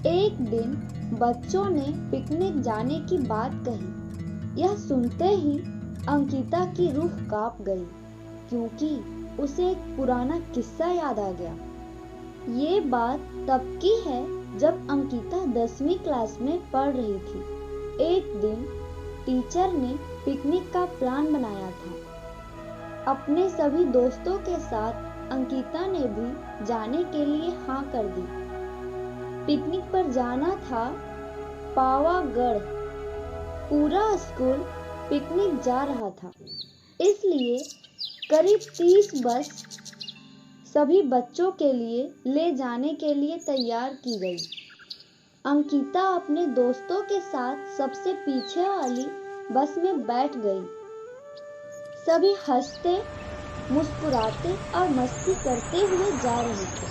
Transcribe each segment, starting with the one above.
एक दिन बच्चों ने पिकनिक जाने की बात कही। यह सुनते ही अंकिता की रूह कांप गई, क्योंकि उसे एक पुराना किस्सा याद आ गया। ये बात तब की है जब अंकिता 10वीं क्लास में पढ़ रही थी। एक दिन टीचर ने पिकनिक का प्लान बनाया था। अपने सभी दोस्तों के साथ अंकिता ने भी जाने के लिए हाँ कर दी। पिकनिक पर जाना था पावागढ़। पूरा स्कूल पिकनिक जा रहा था, इसलिए करीब 30 बस सभी बच्चों के लिए ले जाने के लिए तैयार की गई। अंकिता अपने दोस्तों के साथ सबसे पीछे वाली बस में बैठ गई। सभी हंसते, मुस्कुराते और मस्ती करते हुए जा रहे थे।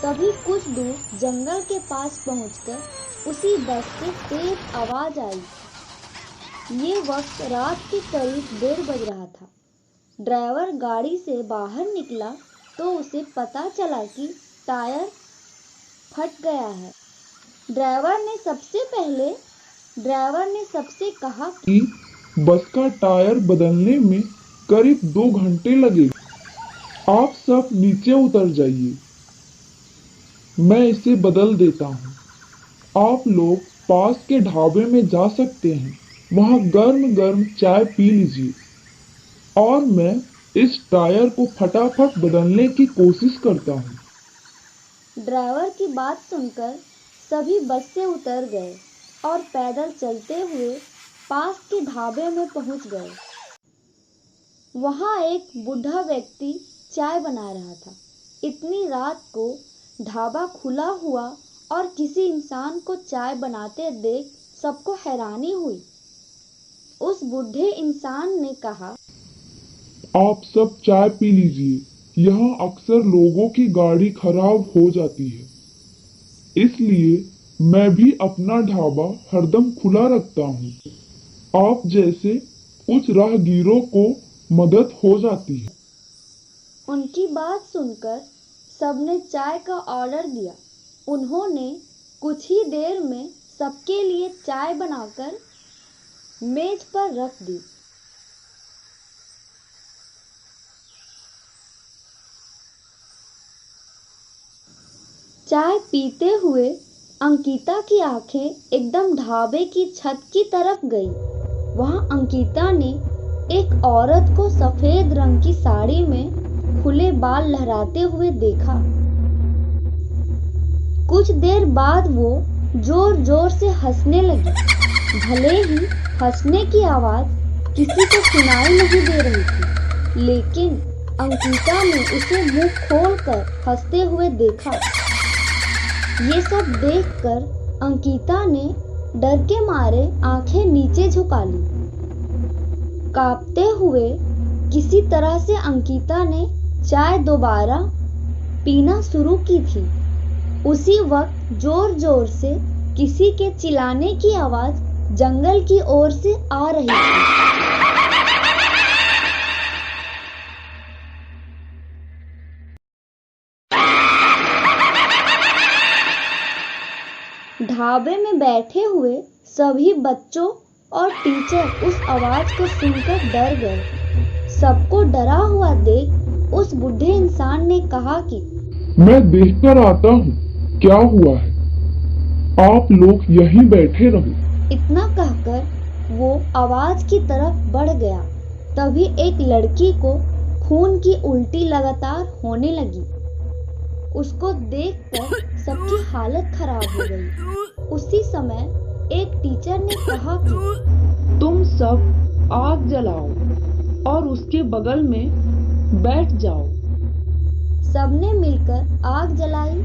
तभी कुछ दूर जंगल के पास पहुंचकर उसी बस से तेज आवाज आई। ये वक्त रात के करीब 1:30 बज रहा था। ड्राइवर गाड़ी से बाहर निकला तो उसे पता चला कि टायर फट गया है। ड्राइवर ने सबसे कहा कि बस का टायर बदलने में करीब 2 घंटे लगेगा। आप सब नीचे उतर जाइए, मैं इसे बदल देता हूँ। आप लोग पास के ढाबे में जा सकते हैं, वहाँ गर्म गर्म चाय पी लीजिए और मैं इस टायर को फटाफट बदलने की कोशिश करता हूँ। ड्राइवर की बात सुनकर सभी बस से उतर गए और पैदल चलते हुए पास के ढाबे में पहुंच गए। वहां एक बूढ़ा व्यक्ति चाय बना रहा था। इतनी रात को ढाबा खुला हुआ और किसी इंसान को चाय बनाते देख सबको हैरानी हुई। उस बूढ़े इंसान ने कहा, आप सब चाय पी लीजिए, यहाँ अक्सर लोगों की गाड़ी खराब हो जाती है, इसलिए मैं भी अपना ढाबा हरदम खुला रखता हूँ। आप जैसे कुछ राहगीरों को मदद हो जाती है। उनकी बात सुनकर सबने चाय का ऑर्डर दिया। उन्होंने कुछ ही देर में सबके लिए चाय बनाकर मेज पर रख दी। चाय पीते हुए अंकिता की आंखें एकदम ढाबे की छत की तरफ गई। वहां अंकिता ने एक औरत को सफेद रंग की साड़ी में खुले बाल लहराते हुए देखा। कुछ देर बाद वो जोर जोर से हंसने लगी। भले ही हंसने की आवाज किसी को सुनाई नहीं दे रही थी, लेकिन अंकिता ने उसे मुंह खोलकर हंसते हुए देखा। ये सब देखकर अंकिता ने डर के मारे आंखें नीचे झुका ली। कांपते हुए किसी तरह से अंकिता ने चाय दोबारा पीना शुरू की थी। उसी वक्त जोर जोर से किसी के चिल्लाने की आवाज जंगल की ओर से आ रही थी। ढाबे में बैठे हुए सभी बच्चों और टीचर उस आवाज को सुनकर डर गए। सबको डरा हुआ देख उस बूढ़े इंसान ने कहा कि मैं देखकर आता हूँ क्या हुआ है, आप लोग यहीं बैठे रहो। इतना कहकर वो आवाज की तरफ बढ़ गया। तभी एक लड़की को खून की उल्टी लगातार होने लगी। उसको देखकर सबकी हालत खराब हो गई। उसी समय एक टीचर ने कहा कि तुम सब आग जलाओ और उसके बगल में बैठ जाओ। सबने मिलकर आग जलाई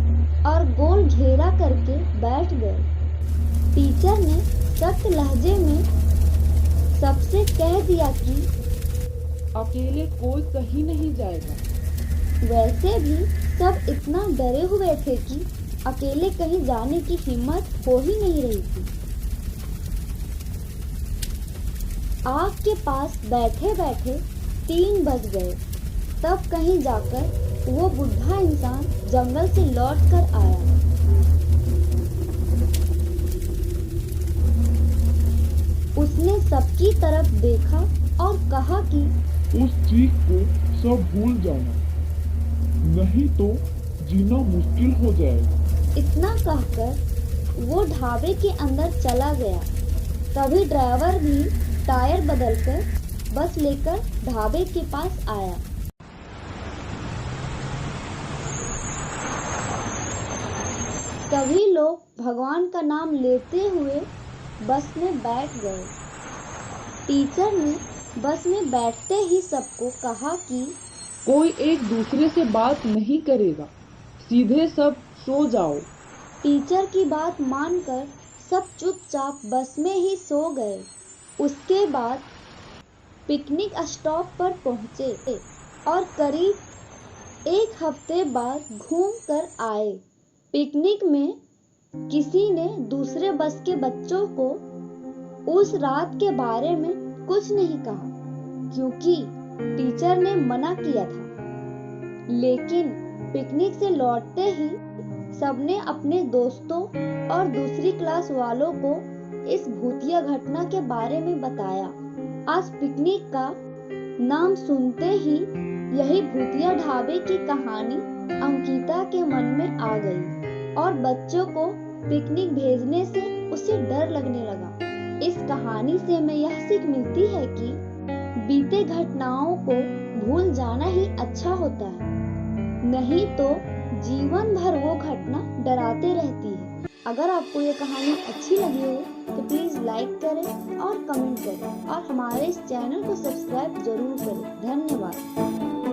और गोल घेरा करके बैठ गए। टीचर ने सख्त लहजे में सबसे कह दिया कि अकेले कोई कहीं नहीं जाएगा। वैसे भी सब इतना डरे हुए थे कि अकेले कहीं जाने की हिम्मत हो ही नहीं रही थी। आग के पास बैठे बैठे 3 बज गए। तब कहीं जाकर वो बुढ़ा इंसान जंगल से लौट कर आया। तरफ देखा और कहा कि उस चीख को सब भूल जाना, नहीं तो जीना मुश्किल हो जाएगा। इतना कहकर वो ढाबे के अंदर चला गया। तभी ड्राइवर भी टायर बदलकर बस लेकर ढाबे के पास आया। सभी लोग भगवान का नाम लेते हुए बस में बैठ गए। टीचर ने बस में बैठते ही सबको कहा कि कोई एक दूसरे से बात नहीं करेगा, सीधे सब सो जाओ। टीचर की बात मानकर सब चुपचाप बस में ही सो गए। उसके बाद पिकनिक स्टॉप पर पहुंचे और करीब एक हफ्ते बाद घूम कर आए। पिकनिक में किसी ने दूसरे बस के बच्चों को उस रात के बारे में कुछ नहीं कहा, क्योंकि टीचर ने मना किया था। लेकिन पिकनिक से लौटते ही सबने अपने दोस्तों और दूसरी क्लास वालों को इस भूतिया घटना के बारे में बताया। आज पिकनिक का नाम सुनते ही यही भूतिया ढाबे की कहानी अंकिता के मन में आ गई और बच्चों को पिकनिक भेजने से उसे डर लगने लगा। इस कहानी से हमें यह सीख मिलती है कि बीते घटनाओं को भूल जाना ही अच्छा होता है, नहीं तो जीवन भर वो घटना डराते रहती है। अगर आपको ये कहानी अच्छी लगी हो तो प्लीज़ लाइक करें और कमेंट करें और हमारे इस चैनल को सब्सक्राइब जरूर करें। धन्यवाद।